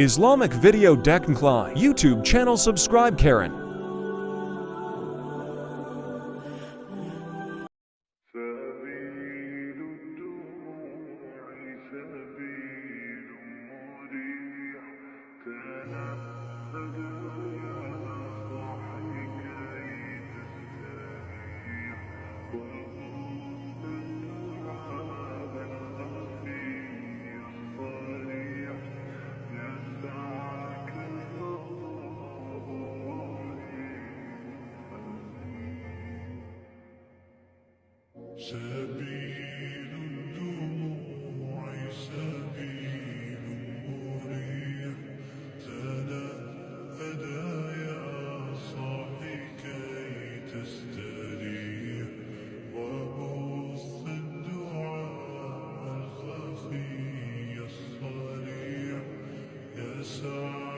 Islamic Video Decline YouTube channel. Subscribe, Karen. سبيل الدموع سبيل مريح تنهد يا صاحي كي تستريح وغض الدعاء الخفي الصريح يسعك الله سبيل الدموع سبيل مريح تنهد يا صاحي كي تستريح وبث الدعاء الخفي الصريح يسعى